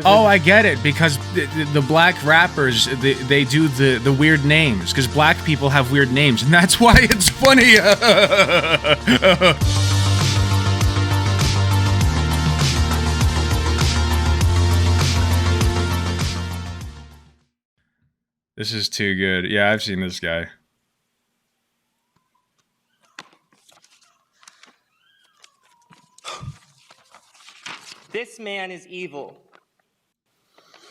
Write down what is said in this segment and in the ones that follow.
Oh, I get it, because the black rappers, they do the weird names, because black people have weird names, and that's why it's funny. This is too good. Yeah, I've seen this guy. This man is evil.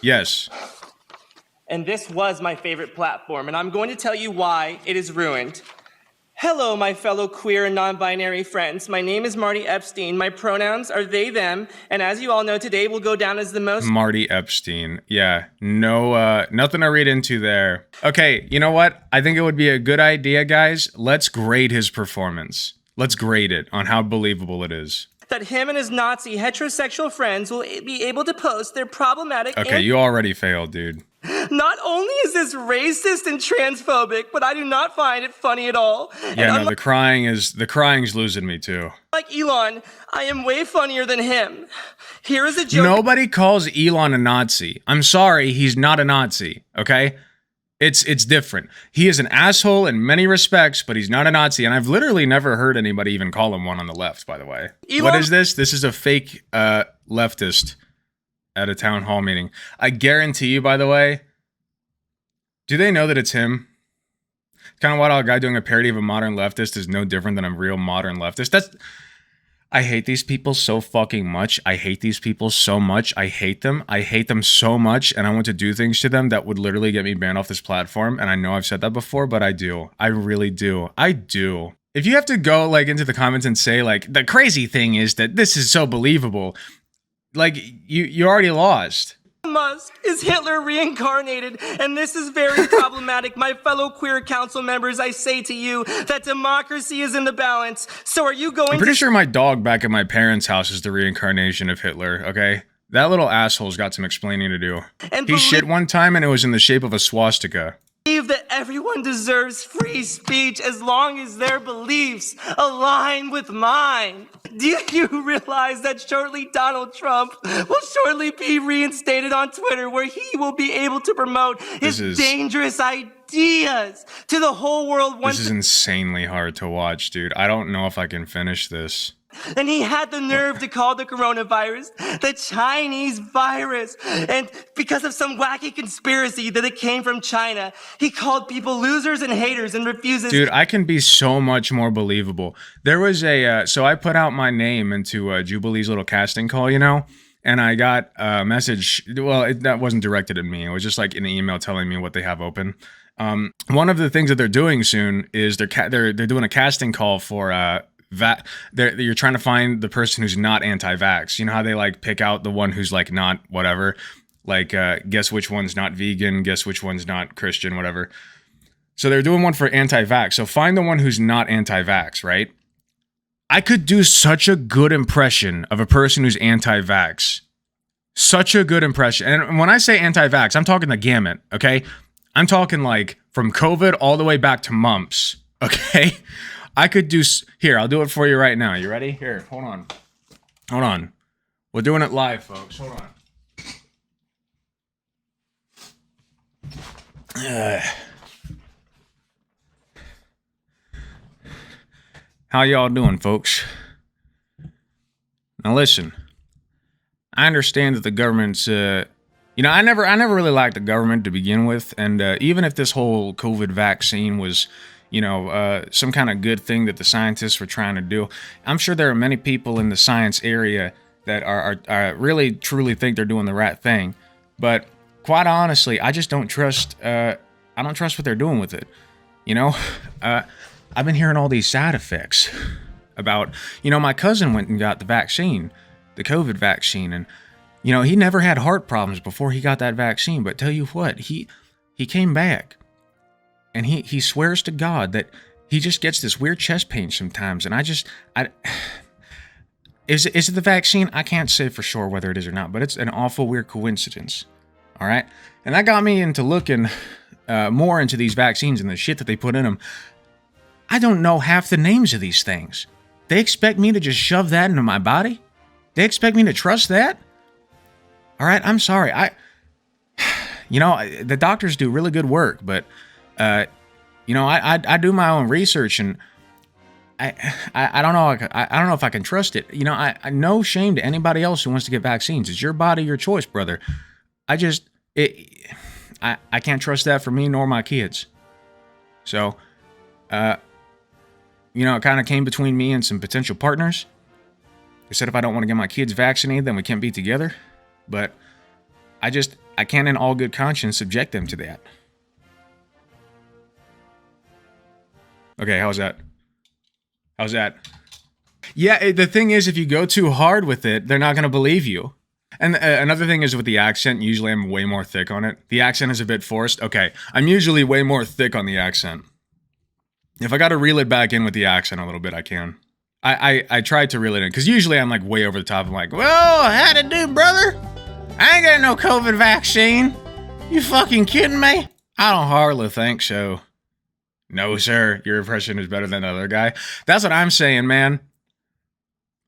Yes. And this was my favorite platform, and I'm going to tell you why it is ruined. Hello, my fellow queer and non-binary friends. My name is Marty Epstein. My pronouns are they, them, and as you all know, today will go down as the most— Marty Epstein. Yeah, no, nothing to read into there. Okay, you know what? I think it would be a good idea, guys. Let's grade his performance. Let's grade it on how believable it is. that him and his Nazi heterosexual friends will be able to post their problematic— Okay, you already failed, dude. Not only is this racist and transphobic, but I do not find it funny at all. Yeah, no, the crying's losing me too. Like Elon, I am way funnier than him. Here is a joke— Nobody calls Elon a Nazi. I'm sorry, he's not a Nazi, okay? It's different. He is an asshole in many respects, but he's not a Nazi, and I've literally never heard anybody even call him one on the left, by the way. Elon— What is this? This is a fake leftist at a town hall meeting. I guarantee you, by the way, do they know that it's him? It's kind of wild how a guy doing a parody of a modern leftist is no different than a real modern leftist. I hate these people so fucking much. I hate these people so much. I hate them. I hate them so much, and I want to do things to them that would literally get me banned off this platform, and I know I've said that before, but I do. I really do. I do. If you have to go, like, into the comments and say, like, the crazy thing is that this is so believable, like, you already lost. Musk is Hitler reincarnated, and this is very problematic. My fellow queer council members, I say to you that democracy is in the balance. So are you going— I'm pretty sure my dog back at my parents' house is the reincarnation of Hitler, okay? That little asshole's got some explaining to do. And he shit one time and it was in the shape of a swastika. Believe that everyone deserves free speech as long as their beliefs align with mine. Do you realize that shortly Donald Trump will shortly be reinstated on Twitter, where he will be able to promote his dangerous ideas to the whole world? This is insanely hard to watch, dude. I don't know if I can finish this. And he had the nerve to call the coronavirus the Chinese virus. And because of some wacky conspiracy that it came from China, he called people losers and haters and refuses— Dude, I can be so much more believable. There was a, so I put out my name into Jubilee's little casting call, you know? And I got a message, well, that wasn't directed at me. It was just like an email telling me what they have open. One of the things that they're doing soon is they're doing a casting call for, you're trying to find the person who's not anti-vax. You know how they like pick out the one who's like not whatever, like guess which one's not vegan, guess which one's not Christian, whatever. So they're doing one for anti-vax. So find the one who's not anti-vax, right? I could do such a good impression of a person who's anti-vax. Such a good impression. And when I say anti-vax, I'm talking the gamut, okay? I'm talking like from COVID all the way back to mumps, okay? I could do— here, I'll do it for you right now. You ready? Here, hold on. Hold on. We're doing it live, folks. Hold on. How y'all doing, folks? Now listen, I understand that the government's, you know, I never really liked the government to begin with, and even if this whole COVID vaccine was, you know, some kind of good thing that the scientists were trying to do, I'm sure there are many people in the science area that are really truly think they're doing the right thing. But quite honestly, I just don't trust. I don't trust what they're doing with it. You know, I've been hearing all these side effects about. You know, my cousin went and got the vaccine, the COVID vaccine, and you know he never had heart problems before he got that vaccine. But tell you what, he came back. And he swears to God that he just gets this weird chest pain sometimes. And is it the vaccine? I can't say for sure whether it is or not, but it's an awful weird coincidence. All right. And that got me into looking more into these vaccines and the shit that they put in them. I don't know half the names of these things. They expect me to just shove that into my body? They expect me to trust that? All right, I'm sorry. The doctors do really good work, but I do my own research, and I don't know. I don't know if I can trust it. I no shame to anybody else who wants to get vaccines. It's your body, your choice, brother. I can't trust that for me nor my kids. So, it kind of came between me and some potential partners. They said if I don't want to get my kids vaccinated, then we can't be together. But I can't in all good conscience subject them to that. Okay, how's that? Yeah, the thing is, if you go too hard with it, they're not going to believe you. And another thing is with the accent, usually I'm way more thick on it. The accent is a bit forced. Okay, I'm usually way more thick on the accent. If I got to reel it back in with the accent a little bit, I can. I tried to reel it in, because usually I'm like way over the top. I'm like, well, how'd it do, brother? I ain't got no COVID vaccine. You fucking kidding me? I don't hardly think so. No, sir, your impression is better than the other guy. That's what I'm saying, man.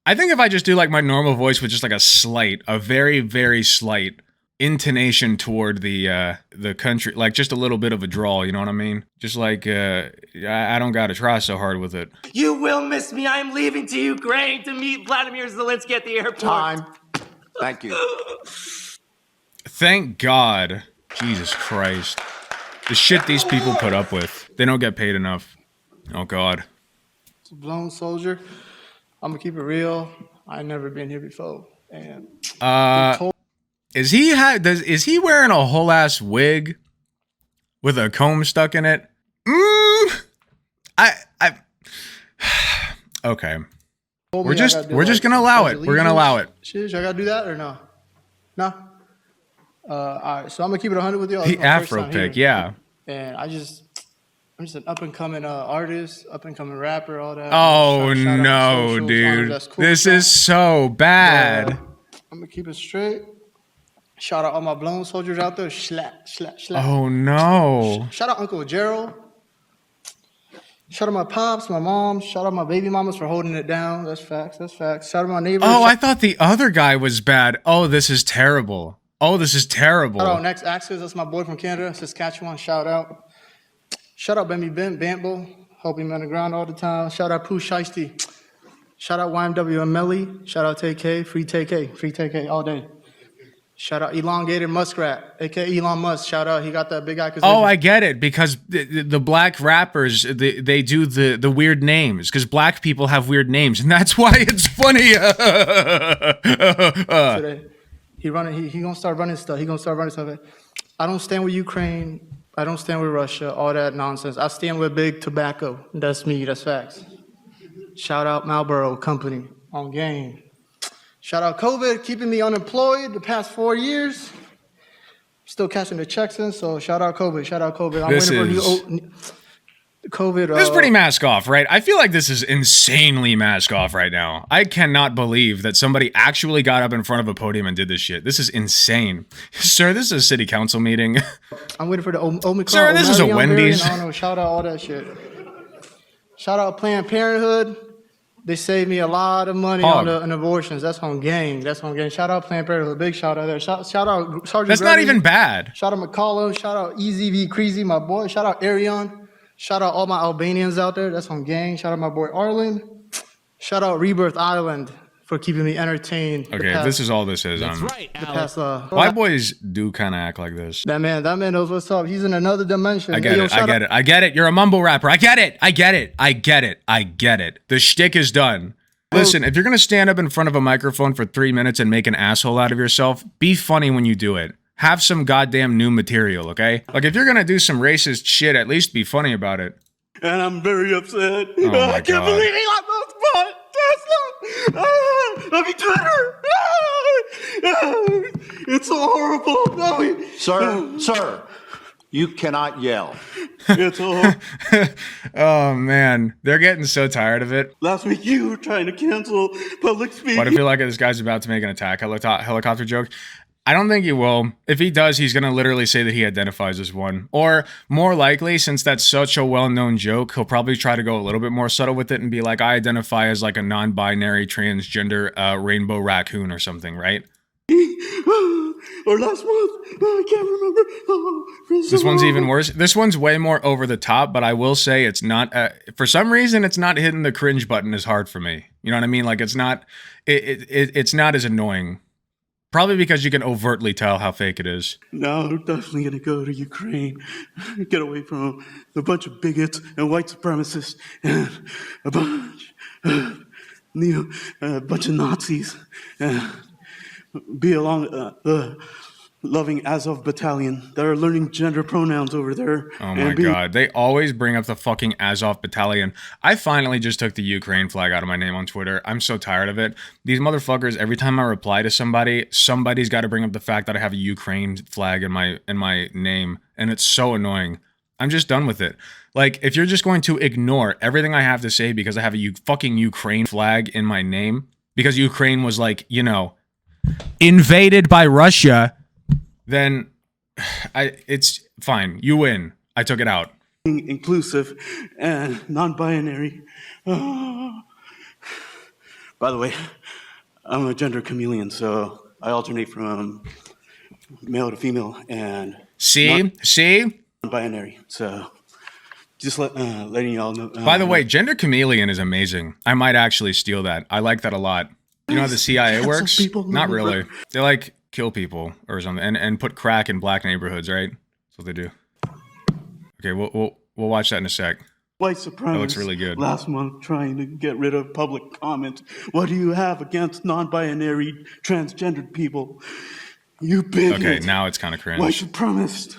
I think if I just do like my normal voice with just like a very, very slight intonation toward the country, like just a little bit of a drawl, you know what I mean? Just like, I don't gotta try so hard with it. You will miss me. I am leaving to Ukraine to meet Vladimir Zelensky at the airport. Time. Thank you. Thank God. Jesus Christ. The shit these people put up with. They don't get paid enough. Oh God. It's a blown soldier. I'm gonna keep it real. I ain't never been here before. And is he wearing a whole ass wig with a comb stuck in it? Okay. We're just gonna allow it. We're gonna allow it. Shit, y'all gotta do that or no? No. All right. So I'm gonna keep it 100 with y'all. The Afro pick, yeah. And I'm just an up and coming artist, up and coming rapper, all that. Oh Shout out no, socials, dude! that's cool This stuff. is so bad. I'm gonna keep it straight. Shout out all my blown soldiers out there. Slap. Oh no! Shout out Uncle Gerald. Shout out my pops, my mom. Shout out my baby mamas for holding it down. That's facts. Shout out my neighbors. Oh, I thought the other guy was bad. Oh, this is terrible. Shout out Next Axis. That's my boy from Canada, Saskatchewan. Shout out. Shout out Benny Bambo. Help him on the ground all the time. Shout out Pooh Shiesty. Shout out YMW and Melly. Shout out TK. Free TK all day. Shout out Elongated Muskrat, aka Elon Musk. Shout out, he got that big eye. Oh, I get it, because the black rappers they do the weird names, because black people have weird names, and that's why it's funny. He gonna start running stuff. I don't stand with Ukraine. I don't stand with Russia. All that nonsense. I stand with Big Tobacco. That's me. That's facts. Shout out Marlboro Company on game. Shout out COVID, keeping me unemployed the past 4 years. Still cashing the checks in, so shout out COVID. I'm waiting for new COVID. This is pretty mask off, right? I feel like this is insanely mask off right now. I cannot believe that somebody actually got up in front of a podium and did this shit. This is insane. Sir, this is a city council meeting. I'm waiting for the Omicron. Sir, this is a Wendy's. I don't know, shout out all that shit. Shout out Planned Parenthood. They saved me a lot of money on abortions. That's on gang. Shout out Planned Parenthood. Big shout out there. Shout out Sergeant That's Gregory. not even bad. Shout out McCollum. Shout out EZV Creasy, my boy. Shout out Arion. Shout out all my Albanians out there. That's on gang. Shout out my boy Arlen. Shout out Rebirth Island for keeping me entertained. Okay, this is all this is. That's right, Alex. White boys do kind of act like this. That man knows what's up. He's in another dimension. I get it. You're a mumble rapper. I get it. The shtick is done. Listen, if you're going to stand up in front of a microphone for 3 minutes and make an asshole out of yourself, be funny when you do it. Have some goddamn new material, okay? Like, if you're going to do some racist shit, at least be funny about it. And I'm very upset. Oh my I can't believe he got those butt. Tesla. Let me Twitter. It's so horrible. No, Sir, you cannot yell. it's horrible. Oh, man. They're getting so tired of it. Last week you were trying to cancel public speaking. But I feel like this guy's about to make an attack helicopter joke. I don't think he will. If he does, he's going to literally say that he identifies as one. Or more likely, since that's such a well-known joke, he'll probably try to go a little bit more subtle with it and be like, I identify as like a non-binary transgender rainbow raccoon or something, right? or last month. I can't remember. This one's even worse. This one's way more over the top, but I will say it's not, for some reason, it's not hitting the cringe button as hard for me. You know what I mean? Like, it's not, it's not as annoying. Probably because you can overtly tell how fake it is. Now we're definitely gonna go to Ukraine, get away from a bunch of bigots and white supremacists and a bunch of Nazis, and be along the loving Azov battalion that are learning gender pronouns over there. Oh my god, they always bring up the fucking Azov battalion. I finally just took the Ukraine flag out of my name on Twitter. I'm so tired of it. These motherfuckers, every time I reply to somebody, somebody's got to bring up the fact that I have a Ukraine flag in my name, and it's so annoying. I'm just done with it. Like, if you're just going to ignore everything I have to say because I have a fucking Ukraine flag in my name, because Ukraine was, like, you know, invaded by Russia, then it's fine. You win. I took it out. Inclusive and non-binary. By the way, I'm a gender chameleon, so I alternate from male to female and See? non-binary. So just letting y'all know. By the way, gender chameleon is amazing. I might actually steal that. I like that a lot. You know how the CIA works? Not really. They like kill people or something and put crack in black neighborhoods, right? That's what they do. Okay, we'll watch that in a sec. White supremacists. That looks really good. Last month, trying to get rid of public comment. What do you have against non-binary, transgendered people? You bigot. Okay, now it's kind of cringe. White supremacist.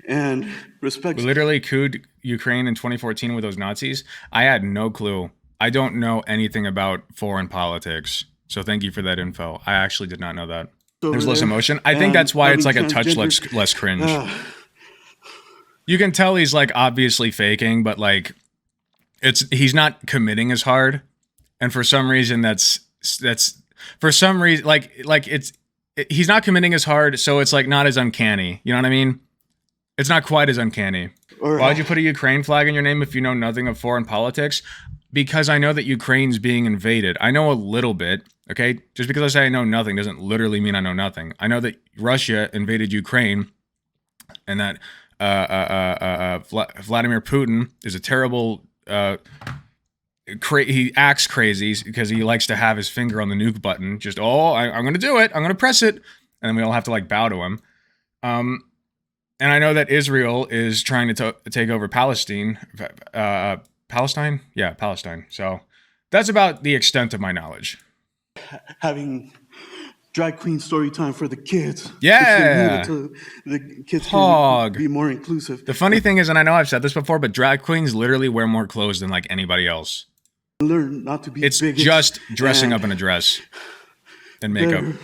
And respect. We literally couped Ukraine in 2014 with those Nazis. I had no clue. I don't know anything about foreign politics. So thank you for that info. I actually did not know that. There's less emotion. I think that's why it's like a touch less cringe. You can tell he's like obviously faking, but like he's not committing as hard. And for some reason that's for some reason he's not committing as hard, so it's like not as uncanny. You know what I mean? It's not quite as uncanny. Why'd you put a Ukraine flag in your name if you know nothing of foreign politics? Because I know that Ukraine's being invaded. I know a little bit, okay? Just because I say I know nothing doesn't literally mean I know nothing. I know that Russia invaded Ukraine and that Vladimir Putin is a terrible... he acts crazy because he likes to have his finger on the nuke button. Just, I'm going to do it. I'm going to press it. And then we all have to like bow to him. And I know that Israel is trying to take over Palestine. Palestine? Yeah, Palestine. So that's about the extent of my knowledge. Having drag queen story time for the kids. Yeah. To the kids Hog. can be more inclusive. The funny thing is, and I know I've said this before, but drag queens literally wear more clothes than like anybody else. Learn not to be It's bigots just dressing and up in a dress and makeup.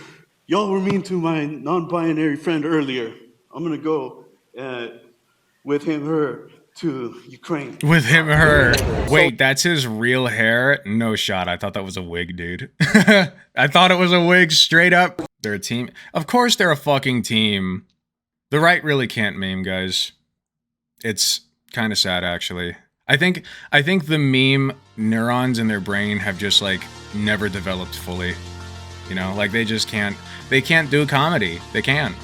Y'all were mean to my non-binary friend earlier. I'm gonna go with him, her, to Ukraine. With him, her. Wait, that's his real hair? No shot. I thought that was a wig, dude. I thought it was a wig, straight up. They're a team. Of course they're a fucking team. The right really can't meme, guys. It's kind of sad, actually. I think the meme neurons in their brain have just, like, never developed fully. You know, like, they just can't... They can't do comedy. They can't.